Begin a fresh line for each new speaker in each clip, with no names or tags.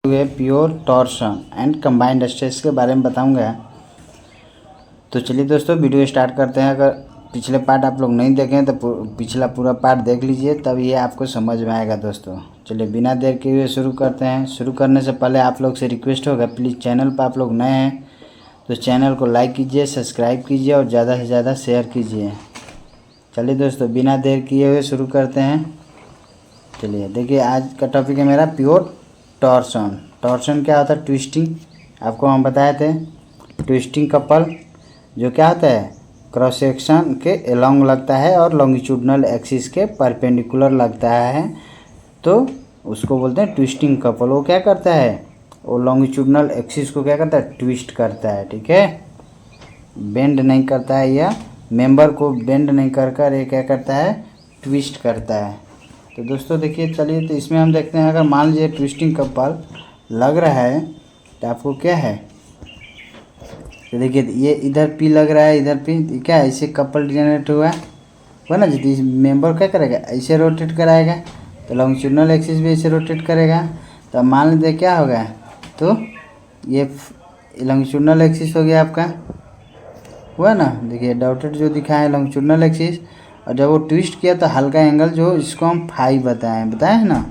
हुए pure torsion and combined stress के बारे में बताऊंगा। तो चलिए दोस्तों वीडियो स्टार्ट करते हैं। अगर पिछले पार्ट आप लोग नहीं देखें तो पिछला पूरा पार्ट देख लीजिए, तब ये आपको समझ में आएगा दोस्तों। चलिए बिना देर के हुए शुरू करते हैं। शुरू करने से पहले आप लोग से रिक्वेस्ट होगा, प्लीज़ चैनल पर आप लोग नए हैं तो चैनल को लाइक कीजिए, सब्सक्राइब कीजिए और ज़्यादा से ज़्यादा शेयर कीजिए। चलिए दोस्तों बिना देर किए हुए शुरू करते हैं। चलिए देखिए, आज का टॉपिक है मेरा प्योर टॉर्सन। टॉर्सन क्या होता है? ट्विस्टिंग। आपको हम बताए थे ट्विस्टिंग कपल जो क्या होता है, क्रॉस सेक्शन के एलोंग लगता है और लॉन्गिट्यूडनल एक्सिस के परपेंडिकुलर लगता है, तो उसको बोलते हैं ट्विस्टिंग कपल। वो क्या करता है, वो लॉन्गिट्यूडनल एक्सिस को क्या करता है, ट्विस्ट करता है। ठीक है, बेंड नहीं करता है, या मेंबर को बेंड नहीं कर ये क्या करता है, ट्विस्ट करता है। तो दोस्तों देखिए, चलिए तो इसमें हम देखते हैं, अगर मान लीजिए ट्विस्टिंग कपल लग रहा है तो आपको क्या है, तो देखिए ये इधर पी लग रहा है, इधर पी, क्या है, इससे कपल जनरेट हुआ है ना। यदि मेंबर क्या करेगा, ऐसे रोटेट कराएगा तो लॉन्गिट्यूडनल एक्सिस भी ऐसे रोटेट करेगा। तो मान लीजिए क्या होगा, तो ये लॉन्गिट्यूडनल एक्सिस हो गया आपका, हुआ ना। देखिए डॉटेड जो दिखा है लॉन्गिट्यूडनल एक्सिस, और जब वो ट्विस्ट किया तो हल्का एंगल जो इसको हम फाई बताए हैं ना,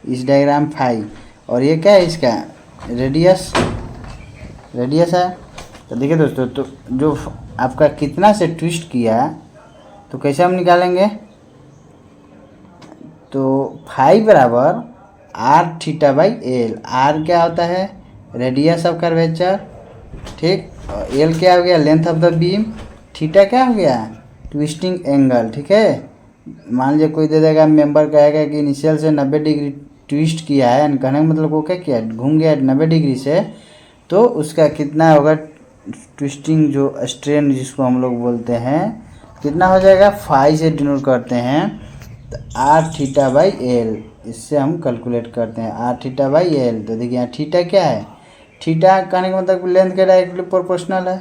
इस डायग्राम फाई। और ये क्या है, इसका रेडियस है। तो देखिए दोस्तों, तो जो आपका कितना से ट्विस्ट किया तो कैसे हम निकालेंगे, तो फाई बराबर R theta by L. R क्या होता है, रेडियस ऑफ कर्वेचर, ठीक, और एल क्या हो गया, length of the beam, theta क्या हो गया, ट्विस्टिंग एंगल। ठीक है, मान लीजिए कोई दे देगा, मेंबर कहेगा कि इनिशियल से 90 डिग्री ट्विस्ट किया है, कहने का मतलब वो क्या किया, घूम गया 90 डिग्री से, तो उसका कितना होगा ट्विस्टिंग जो स्ट्रेन जिसको हम लोग बोलते हैं, कितना हो जाएगा, फाई से डिनोट करते हैं, तो आर थीटा बाई एल, इससे हम कैलकुलेट करते हैं आर थीटा बाई एल। तो देखिए यहाँ थीटा क्या है, थीटा कहने का मतलब लेंथ के डायरेक्टली प्रोपोर्शनल है।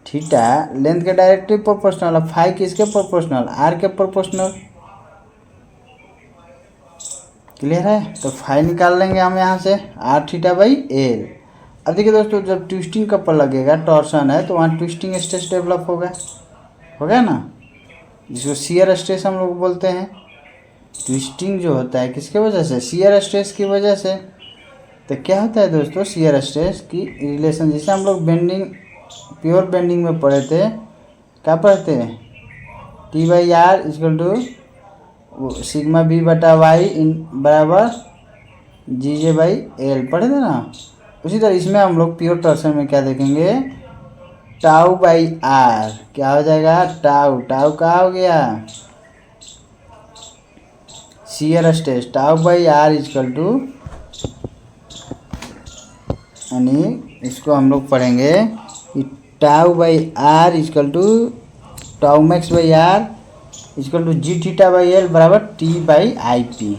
थीटा लेंथ के डायरेक्टली प्रोपोर्शनल है, फाई किसके प्रोपोर्शनल, आर के प्रोपोर्शनल। क्लियर है, तो फाई निकाल लेंगे हम यहाँ से आर थीटा बाई एल। अब देखिए दोस्तों, जब ट्विस्टिंग कपल लगेगा, टॉर्सन है, तो वहाँ ट्विस्टिंग स्ट्रेस डेवलप होगा ना, जिसको शियर स्ट्रेस हम लोग बोलते हैं। ट्विस्टिंग जो होता है किसके वजह से, शियर स्ट्रेस की वजह से। तो क्या होता है दोस्तों, शियर स्ट्रेस की रिलेशन, जिसे हम लोग बेंडिंग, प्योर बेंडिंग में पढ़े थे, क्या पढ़ते हैं, T by R equal to sigma B बटा वाई इन बराबर जी जे बाई एल, पढ़े थे ना। उसी तरह इसमें हम लोग प्योर टॉर्सन में क्या देखेंगे, टाउ बाई आर क्या हो जाएगा, टाउ का हो गया shear stress, tau by R equal to, यानी इसको हम लोग पढ़ेंगे कि tau by R equal to tau max by R equal to G theta by L बराबर टी बाई आई पी,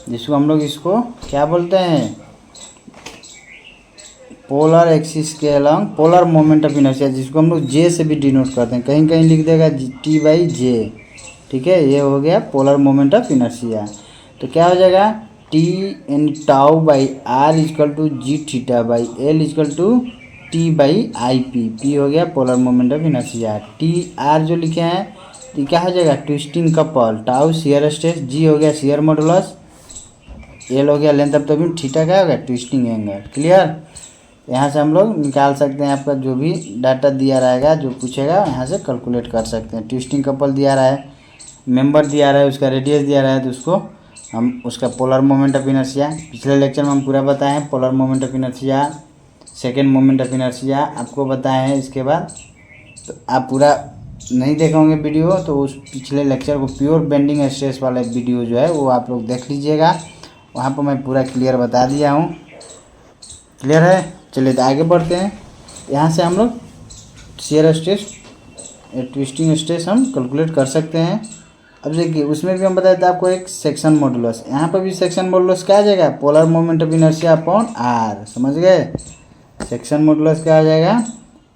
जिसको हम लोग इसको क्या बोलते हैं, पोलर एक्सिस के along polar moment of inertia, जिसको हम लोग जे से भी डिनोट करते हैं, कहीं कहीं लिख देगा टी बाई जे। ठीक है, ये हो गया पोलर मोमेंट ऑफ इनर्शिया। तो क्या हो जाएगा, T n tau by R equal to G theta by L equal to T by I P. P हो गया polar moment of inertia, T R जो लिखे हैं तो क्या हो जाएगा, twisting couple, tau shear stress, G हो गया शियर मॉडुलस, एल हो गया length of the beam, theta क्या हो गया, ट्विस्टिंग एंगल। क्लियर, यहाँ से हम लोग निकाल सकते हैं, आपका जो भी डाटा दिया रहेगा, जो पूछेगा यहाँ से कैलकुलेट कर सकते हैं। ट्विस्टिंग कपल दिया रहा है, मेंबर दिया रहा है, उसका रेडियस दिया रहा है, तो उसको हम उसका पोलर मोमेंट ऑफ इनर्शिया, पिछले लेक्चर में हम पूरा बताए हैं, polar moment of inertia, second moment of inertia आपको बताए हैं। इसके बाद तो आप पूरा नहीं देखे होंगे वीडियो, तो उस पिछले लेक्चर को प्योर बेंडिंग स्ट्रेस वाला वीडियो जो है वो आप लोग देख लीजिएगा, वहाँ पर मैं पूरा क्लियर बता दिया हूँ। क्लियर है, चलिए तो आगे बढ़ते हैं। यहाँ से हम लोग शियर स्ट्रेस, ट्विस्टिंग स्ट्रेस हम कैलकुलेट कर सकते हैं। अब देखिए उसमें भी हम बताए थे आपको एक सेक्शन मॉडुलस, यहाँ पर भी सेक्शन मॉडुलस क्या आ जाएगा, polar moment of inertia upon R, समझ गए। सेक्शन मॉडुलस क्या आ जाएगा,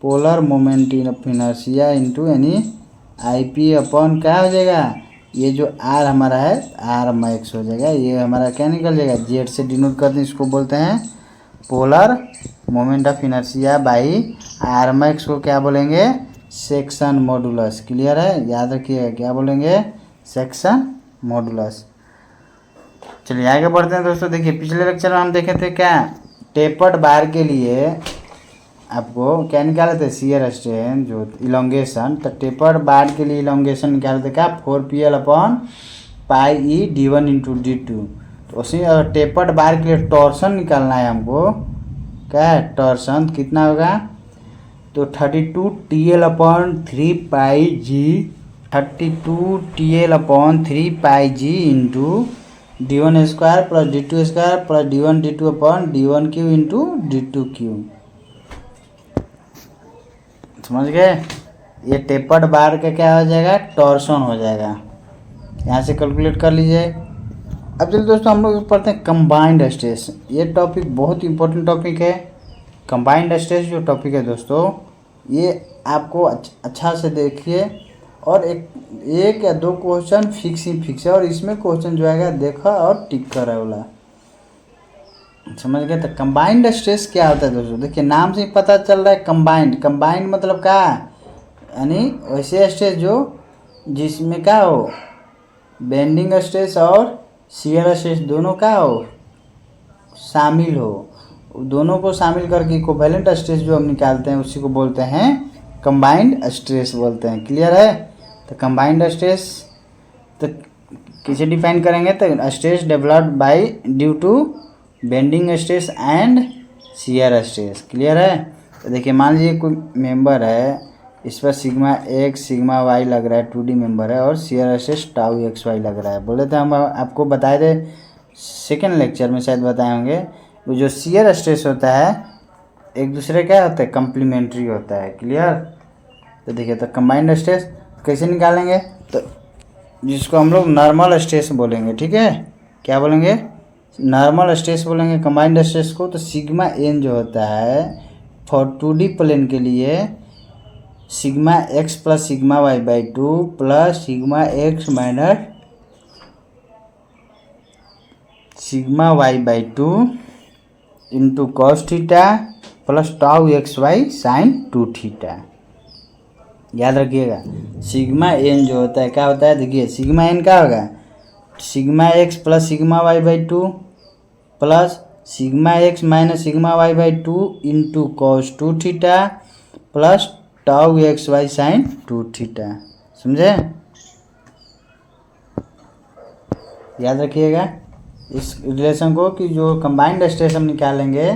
polar moment of inertia into यानी आई पी अपॉन क्या हो जाएगा, ये जो आर हमारा है आर मैक्स हो जाएगा, ये हमारा क्या निकल जाएगा, जेड से डिनोट करते हैं, इसको बोलते हैं polar moment of inertia by RMX को क्या बोलेंगे, सेक्शन मॉडुलस। क्लियर है, याद रखिएगा क्या बोलेंगे, सेक्शन मॉडुलस। चलिए आगे बढ़ते हैं दोस्तों। देखिए पिछले लेक्चर में हम देखे थे क्या, टेपर्ड बार के लिए आपको क्या निकाले थे, शियर स्ट्रेन जो इलोंगेशन। तो टेपर्ड बार के लिए इलोंगेशन निकाले थे क्या, 4PL/πE/d1 × d2। तो उसी टेपर्ड बार के लिए टॉर्सन निकालना है हमको, क्या है टॉर्सन, कितना होगा, तो 32TL/3πg 32TL/3πg into d1² + d2² + d1d2/d1³ into d2³। समझ गए, ये टेपर्ड बार का क्या हो जाएगा, टॉर्सन हो जाएगा। यहाँ से कैलकुलेट कर लीजिए। अब चलिए दोस्तों हम लोग पढ़ते हैं कंबाइंड स्ट्रेस। ये टॉपिक बहुत इंपॉर्टेंट टॉपिक है। कंबाइंड स्ट्रेस जो टॉपिक है दोस्तों, ये आपको अच्छा से देखिए, और एक या दो क्वेश्चन फिक्स है, और इसमें क्वेश्चन जो आएगा देखा और टिक कर वाला, समझ गए। तो कंबाइंड स्ट्रेस क्या होता है दोस्तों, देखिए नाम से ही पता चल रहा है कंबाइंड मतलब क्या, यानी वैसे स्ट्रेस जो जिसमें क्या हो, बेंडिंग स्ट्रेस और शियर स्ट्रेस दोनों का हो, शामिल हो, दोनों को शामिल करके इक्विवेलेंट स्ट्रेस जो हम निकालते हैं उसी को बोलते हैं कंबाइंड स्ट्रेस बोलते हैं। क्लियर है। तो कंबाइंड स्ट्रेस तो किसे डिफाइन करेंगे, तो stress developed by due to bending stress and shear stress. Clear है। तो देखिए मान लीजिए कोई मेंबर है, इस पर सिग्मा x सिग्मा y लग रहा है, 2D मेंबर है, और शियर स्ट्रेस τxy लग रहा है। बोले थे हम आपको बताए थे सेकेंड लेक्चर में, शायद बताए होंगे, वो जो शियर स्ट्रेस होता है एक दूसरे क्या होता है, कम्प्लीमेंट्री होता है। क्लियर। तो देखिए तो कंबाइंड स्ट्रेस कैसे निकालेंगे, तो जिसको हम लोग नॉर्मल स्ट्रेस बोलेंगे, ठीक है, क्या बोलेंगे, नॉर्मल स्ट्रेस बोलेंगे कंबाइंड स्ट्रेस को। तो सिग्मा n जो होता है फॉर 2D प्लेन के लिए sigma x + sigma y/2 plus sigma x minus sigma y/2 into cos theta plus τxy sin 2 theta. याद रखिएगा सिग्मा n जो होता है क्या होता है, देखिए सिग्मा n क्या होगा, sigma x + sigma y/2 plus sigma x minus sigma y/2 into cos 2 theta plus τxy sin 2 theta. समझे, याद रखिएगा इस रिलेशन को, कि जो कंबाइंड स्ट्रेस हम निकालेंगे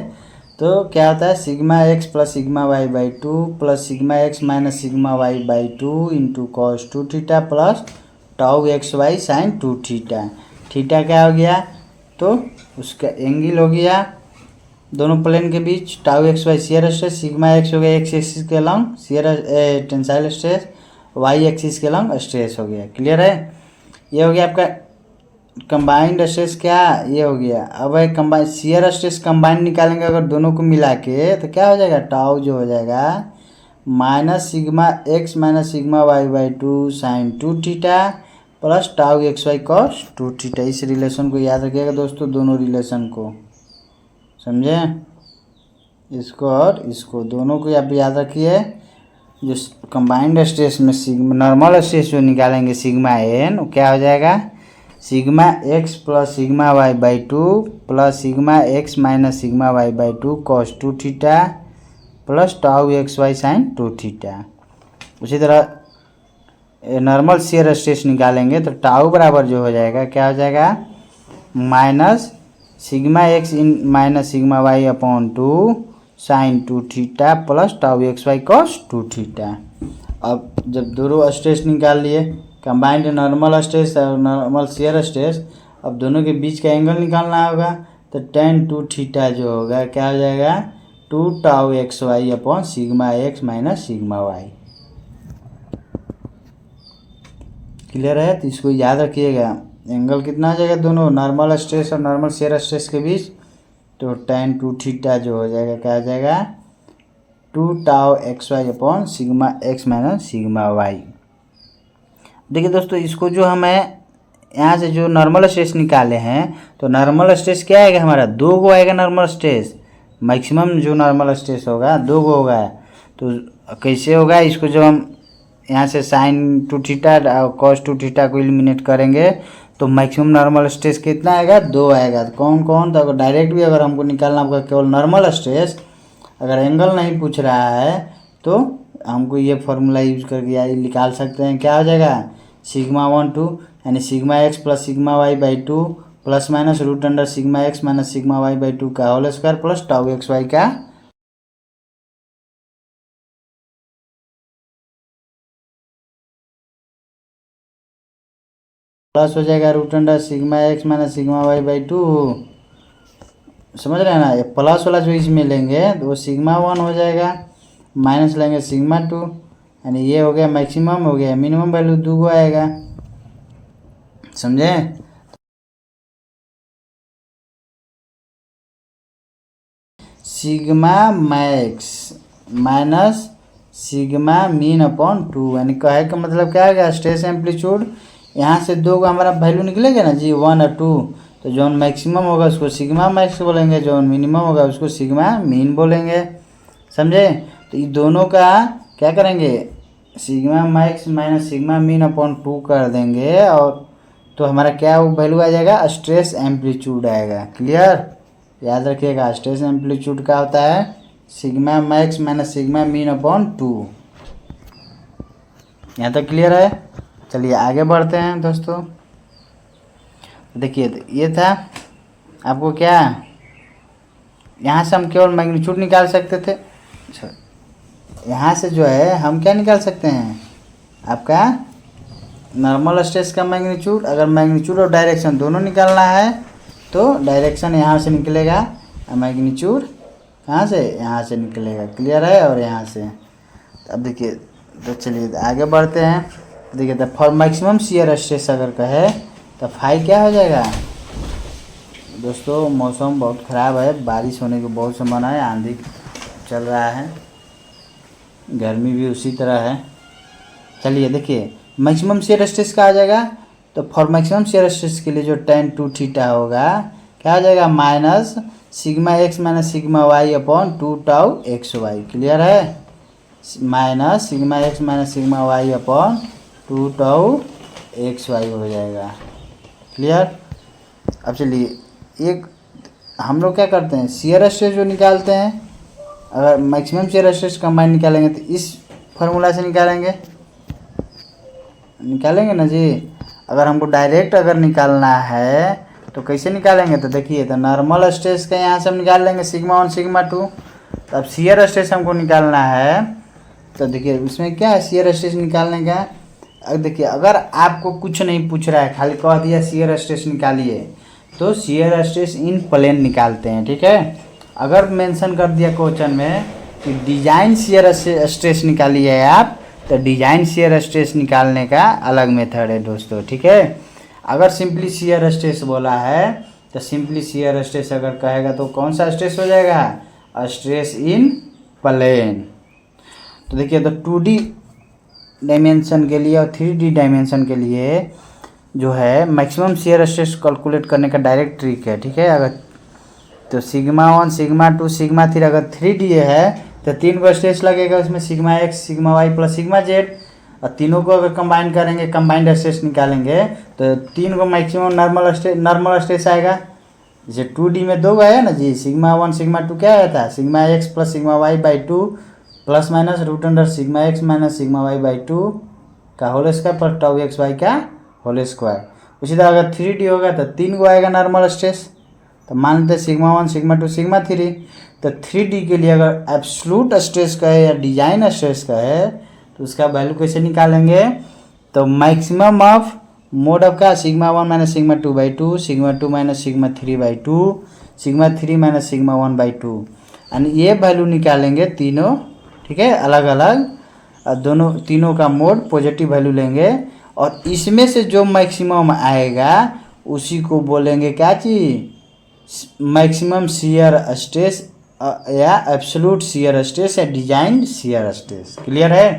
तो क्या होता है, sigma x + sigma y/2 plus sigma x minus sigma y/2 into cos 2 theta plus τxy sin 2 theta. Theta क्या हो गया, तो उसका एंगल हो गया दोनों प्लेन के बीच, τxy shear stress, sigma x हो गया x एक्सिस के long shear tensile stress, y axis के लॉन्ग स्ट्रेस हो गया। क्लियर है। ये हो गया आपका कंबाइंड स्ट्रेस, क्या ये हो गया। अब है कंबाइंड शियर स्ट्रेस, कंबाइंड निकालेंगे अगर दोनों को मिला के, तो क्या हो जाएगा, टाउ जो हो जाएगा minus sigma x minus sigma y/2 sin 2 theta plus τxy cos 2 theta. इस रिलेशन को याद रखिएगा दोस्तों, दोनों रिलेशन को, समझे, इसको और इसको दोनों को आप याद रखिए। जो कंबाइंड स्ट्रेस में सिग्मा नॉर्मल स्ट्रेस जो निकालेंगे सिग्मा n, वो क्या हो जाएगा, sigma x + sigma y/2 plus sigma x minus sigma y/2 cos 2 theta plus τxy sin 2 theta. उसी तरह नॉर्मल शियर स्ट्रेस निकालेंगे तो टाउ बराबर जो हो जाएगा, क्या हो जाएगा, minus sigma x minus sigma y/2 sin 2 theta plus τxy cos 2 theta. अब जब दोनों स्ट्रेस निकाल लिए, कंबाइंड नॉर्मल स्ट्रेस और नॉर्मल शियर स्ट्रेस, अब दोनों के बीच का एंगल निकालना होगा, तो tan 2 थीटा जो होगा क्या हो जाएगा, 2 τxy sigma x minus sigma y। Clear है। तो इसको याद रखिएगा, एंगल कितना हो जाएगा दोनों नॉर्मल स्ट्रेस और नॉर्मल शियर स्ट्रेस के बीच, तो tan 2 थीटा जो हो जाएगा क्या हो जाएगा, 2 τxy sigma x minus sigma y। देखिए दोस्तों इसको जो हमें यहाँ से जो नॉर्मल स्ट्रेस निकाले हैं, तो नॉर्मल स्ट्रेस क्या आएगा हमारा, 2 गो आएगा नॉर्मल स्ट्रेस, मैक्सिमम जो नॉर्मल स्ट्रेस होगा 2 गो होगा। तो कैसे होगा, इसको जब हम यहाँ से साइन टू थीटा और कॉस टू थीटा को एलिमिनेट करेंगे तो मैक्सिमम नॉर्मल स्ट्रेस कितना आएगा, 2 आएगा। तो कौन कौन, तो अगर डायरेक्ट भी अगर हमको निकालना होगा केवल नॉर्मल स्ट्रेस, अगर एंगल नहीं पूछ रहा है तो हमको ये फार्मूला यूज करके निकाल सकते हैं। क्या हो जाएगा, σ1 2 यानी σx plus σy/2 plus minus root under σx minus σy/2 का whole square plus tau x Y का प्लस हो जाएगा root under σx minus σy/2। समझ रहे हैं ना, ये प्लस वाला जो इसमें लेंगे तो वो σ1 हो जाएगा, माइनस लेंगे σ2 यानी ये हो गया मैक्सिमम, हो गया मिनिमम वैल्यू 2 गो आएगा। समझे, sigma max minus sigma mean upon 2 यानी कहे का मतलब क्या है, स्ट्रेस एम्पलीट्यूड यहाँ से 2 को हमारा वैल्यू निकलेगा ना जी, 1 और 2, तो जो मैक्सिमम होगा उसको सिग्मा मैक्स बोलेंगे, जो मिनिमम होगा उसको सिग्मा मीन बोलेंगे। समझे, तो ये दोनों का क्या करेंगे, sigma max minus sigma mean upon 2 कर देंगे और तो हमारा क्या वैल्यू आ जाएगा, स्ट्रेस एम्पलीट्यूड आएगा। क्लियर, याद रखिएगा स्ट्रेस एम्पलीट्यूड का होता है sigma max minus sigma mean upon 2। यहाँ तक क्लियर है। चलिए आगे बढ़ते हैं दोस्तों। देखिए ये था आपको क्या, यहाँ से हम केवल मैग्नीट्यूड निकाल सकते थे। यहाँ से जो है हम क्या निकाल सकते हैं, आपका नॉर्मल स्ट्रेस का मैग्नीट्यूड। अगर मैग्नीट्यूड और डायरेक्शन दोनों निकालना है तो डायरेक्शन यहाँ से निकलेगा, मैग्नीट्यूड कहाँ से, यहाँ से निकलेगा। क्लियर है, और यहाँ से अब देखिए, तो चलिए आगे बढ़ते हैं। देखिए तो फॉर मैक्सिमम शियर स्ट्रेस अगर कहे तो फाई क्या हो जाएगा। दोस्तों मौसम बहुत ख़राब है, बारिश होने की बहुत संभावना है, आंधी चल रहा है, गर्मी भी उसी तरह है। चलिए देखिए मैक्सिमम शियर स्ट्रेस का आ जाएगा, तो फॉर मैक्सिमम शियर स्ट्रेस के लिए जो tan 2 थीटा होगा क्या आ जाएगा, minus sigma x minus sigma y upon 2 tau x y. Clear है, minus sigma x minus sigma y upon 2 tau x y हो जाएगा। क्लियर। अब चलिए एक हम लोग क्या करते हैं, शियर स्ट्रेस जो निकालते हैं, अगर मैक्सिमम शियर स्ट्रेस कंबाइन निकालेंगे तो इस फार्मूला से निकालेंगे ना जी। अगर हमको डायरेक्ट अगर निकालना है तो कैसे निकालेंगे, तो देखिए तो नॉर्मल स्ट्रेस का यहाँ से हम निकाल लेंगे σ1 σ2। तो अब शियर स्ट्रेस हमको निकालना है, तो देखिए उसमें क्या है शियर स्ट्रेस निकालने का। अब देखिए अगर आपको कुछ नहीं पूछ रहा है, खाली कह दिया शियर स्ट्रेस निकालिए, तो शियर स्ट्रेस इन प्लेन निकालते हैं। ठीक है, अगर मेंशन कर दिया क्वेश्चन में कि डिजाइन शियर स्ट्रेस निकालिए आप, तो डिजाइन शियर स्ट्रेस निकालने का अलग मेथड है दोस्तों। ठीक है, अगर सिंपली शियर स्ट्रेस बोला है तो सिंपली शियर स्ट्रेस अगर कहेगा तो कौन सा स्ट्रेस हो जाएगा, स्ट्रेस इन प्लेन। तो देखिए तो 2D डायमेंशन के लिए और 3D डायमेंशन के लिए जो है मैक्सिमम शियर स्ट्रेस कैलकुलेट करने का डायरेक्ट ट्रिक है। ठीक है, अगर तो σ1 σ2 σ3 अगर 3D है तो 3 को स्ट्रेस लगेगा, उसमें sigma x sigma y plus sigma z, और तीनों को अगर कंबाइन करेंगे, कंबाइंड स्ट्रेस निकालेंगे तो 3 को मैक्सिमम नॉर्मल स्ट्रेस आएगा। जैसे 2D में 2 है ना जी, σ1 σ2 क्या आया था, sigma x plus sigma y by 2 plus minus root under sigma x minus sigma y by 2 का whole square plus tau x Y का होल स्क्वायर। उसी तरह अगर 3D होगा तो 3 को आएगा नॉर्मल स्ट्रेस, तो मान लेते σ1 σ2 σ3। तो 3D के लिए अगर एब्सोल्यूट स्ट्रेस का है या डिजाइन स्ट्रेस का है तो उसका वैल्यू कैसे निकालेंगे, तो मैक्सिमम ऑफ मोड ऑफ का σ1 minus σ2 by 2 σ2 minus σ3 by 2 σ3 minus σ1 by 2, यानी ये वैल्यू निकालेंगे तीनों। ठीक है, अलग अलग दोनों तीनों का मोड पॉजिटिव वैल्यू लेंगे और इसमें से जो मैक्सिमम आएगा उसी को बोलेंगे क्या चीज, मैक्सिमम शियर स्ट्रेस या एब्सोल्यूट शियर स्ट्रेस या डिजाइन शियर स्ट्रेस। क्लियर है।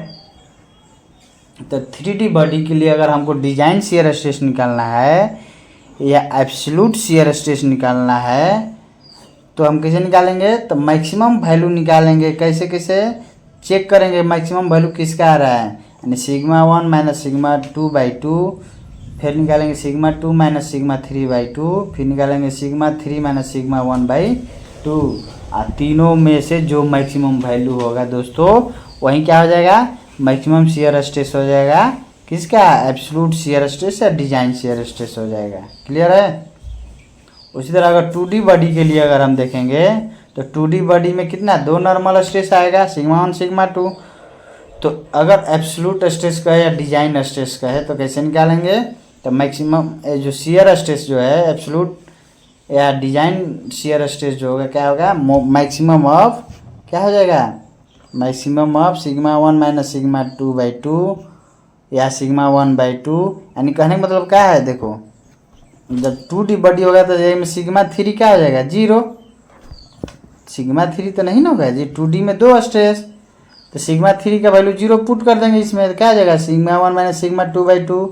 तो 3D बॉडी के लिए अगर हमको डिजाइन शियर स्ट्रेस निकालना है या एब्सोल्यूट शियर स्ट्रेस निकालना है तो हम कैसे निकालेंगे, तो मैक्सिमम वैल्यू निकालेंगे। कैसे कैसे चेक करेंगे मैक्सिमम वैल्यू किसका आ रहा है, यानी सिग्मा 1 माइनस सिग्मा 2/2, फिर निकालेंगे सिग्मा 2 माइनस सिग्मा 3/2, फिर निकालेंगे सिग्मा 3 माइनस सिग्मा 1/2। तीनों में से जो मैक्सिमम वैल्यू होगा दोस्तों वहीं क्या हो जाएगा, मैक्सिमम शियर स्ट्रेस हो जाएगा। किसका, एब्सोल्यूट शियर स्ट्रेस या डिजाइन शियर स्ट्रेस हो जाएगा। क्लियर है। उसी तरह अगर 2D बॉडी के लिए अगर हम देखेंगे तो 2D बॉडी में कितना, 2 नॉर्मल स्ट्रेस आएगा, सिग्मा 1 सिग्मा 2। तो अगर एब्सोल्यूट स्ट्रेस का है या डिजाइन स्ट्रेस का है तो कैसे निकालेंगे, तो मैक्सिमम जो शियर स्ट्रेस जो है एब्सोल्यूट या डिजाइन शियर स्ट्रेस जो होगा क्या होगा, मैक्सिमम ऑफ क्या हो जाएगा, maximum of sigma 1 minus sigma 2/2 या सिग्मा 1/2। यानी कहने का मतलब क्या है, देखो जब 2D बॉडी होगा तो में सिग्मा 3 क्या हो जाएगा, 0। सिग्मा 3 तो नहीं ना होगा जी, 2D में 2 स्ट्रेस, तो सिग्मा 3 का वैल्यू 0 पुट कर देंगे इसमें, तो क्या हो जाएगा सिग्मा 1 माइनस सिग्मा 2/2,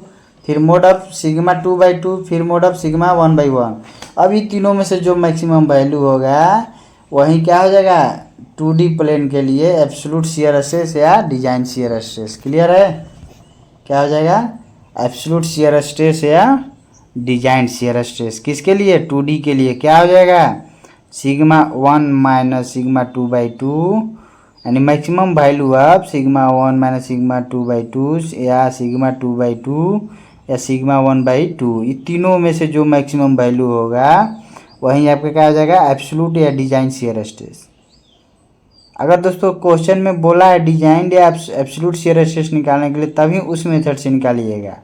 फिर मोड ऑफ सिग्मा 2/2, फिर मोड ऑफ सिग्मा 1/1। अब ये तीनों में से जो मैक्सिमम वैल्यू होगा वही क्या हो जाएगा, 2D प्लेन के लिए एब्सोल्यूट शियर स्ट्रेस या डिजाइन शियर स्ट्रेस। क्लियर है। क्या हो जाएगा, एब्सोल्यूट शियर स्ट्रेस या डिजाइन शियर स्ट्रेस किसके लिए, 2D के लिए क्या हो जाएगा, सिग्मा 1 माइनस सिग्मा 2/2, यानी maximum value of sigma 1 minus sigma 2/2 या सिग्मा 2/2 या सिग्मा 1/2। ये तीनों में से जो मैक्सिमम वैल्यू होगा वहीं आपका क्या हो जाएगा, एब्सोल्यूट या डिजाइन शियर स्ट्रेस। अगर दोस्तों क्वेश्चन में बोला है डिजाइन या एब्सोल्यूट शियर स्ट्रेस निकालने के लिए तभी उस मेथड से निकालिएगा।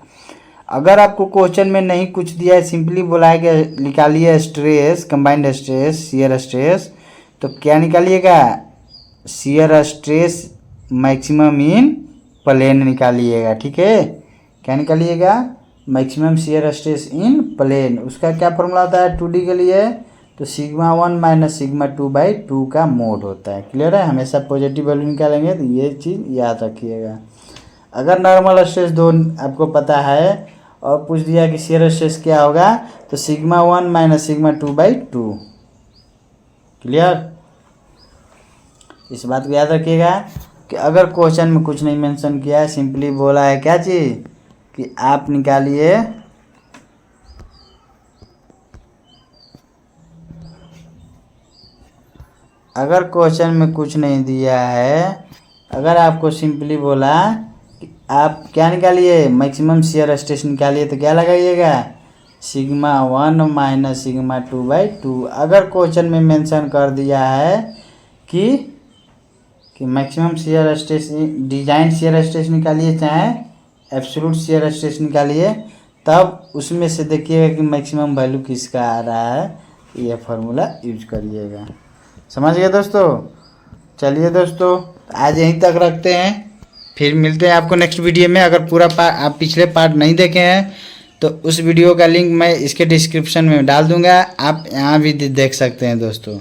अगर आपको क्वेश्चन में नहीं कुछ दिया है, सिंपली बोला है कि निकालिए stress, combined stress, shear stress, तो क्या निकालिएगा, shear stress maximum in plane निकालिएगा। ठीक है, क्या निकालिएगा, maximum shear stress in plane. उसका क्या फॉर्मूला होता है 2D के लिए, तो सिग्मा 1 माइनस सिग्मा 2/2 का मोड होता है। क्लियर है। हमेशा पॉजिटिव वैल्यू निकालेंगे, तो ये चीज़ याद रखिएगा। अगर नॉर्मल स्ट्रेस 2 आपको पता है और पूछ दिया कि शियर स्ट्रेस क्या होगा, तो सिग्मा 1 माइनस सिग्मा 2/2। क्लियर। इस बात को याद रखिएगा कि अगर क्वेश्चन में कुछ नहीं मेंशन किया है, सिंपली बोला है क्या चीज़ कि आप निकालिए अगर क्वेश्चन में कुछ नहीं दिया है, अगर आपको सिंपली बोला कि आप क्या निकालिए, मैक्सिमम शियर स्ट्रेस निकालिए, तो क्या लगाइएगा, सिग्मा 1 माइनस सिग्मा 2/2। अगर क्वेश्चन में मेंशन कर दिया है कि maximum shear stress design shear stress निकालिए चाहे एब्सोल्यूट शियर स्ट्रेस निकालिए, तब उसमें से देखिएगा कि मैक्सिमम वैल्यू किसका आ रहा है, यह फार्मूला यूज करिएगा। समझ गए दोस्तों। चलिए दोस्तों आज यहीं तक रखते हैं, फिर मिलते हैं आपको नेक्स्ट वीडियो में। अगर पूरा आप पिछले पार्ट नहीं देखे हैं तो उस वीडियो का लिंक मैं इसके डिस्क्रिप्शन में डाल दूंगा, आप यहाँ भी देख सकते हैं दोस्तों।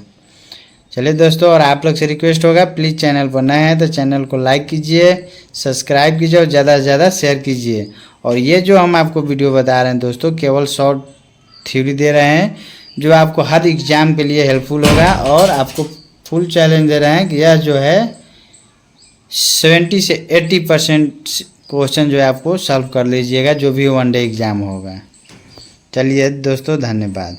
चलिए दोस्तों, और आप लोग से रिक्वेस्ट होगा प्लीज़ चैनल पर नए हैं तो चैनल को लाइक कीजिए, सब्सक्राइब कीजिए और ज़्यादा से ज़्यादा शेयर कीजिए। और ये जो हम आपको वीडियो बता रहे हैं दोस्तों, केवल शॉर्ट थ्योरी दे रहे हैं जो आपको हर एग्ज़ाम के लिए हेल्पफुल होगा, और आपको फुल चैलेंज दे रहे हैं कि यह जो है 70 से 80% क्वेश्चन जो है आपको सॉल्व कर लीजिएगा, जो भी 1 डे एग्ज़ाम होगा। चलिए दोस्तों, धन्यवाद।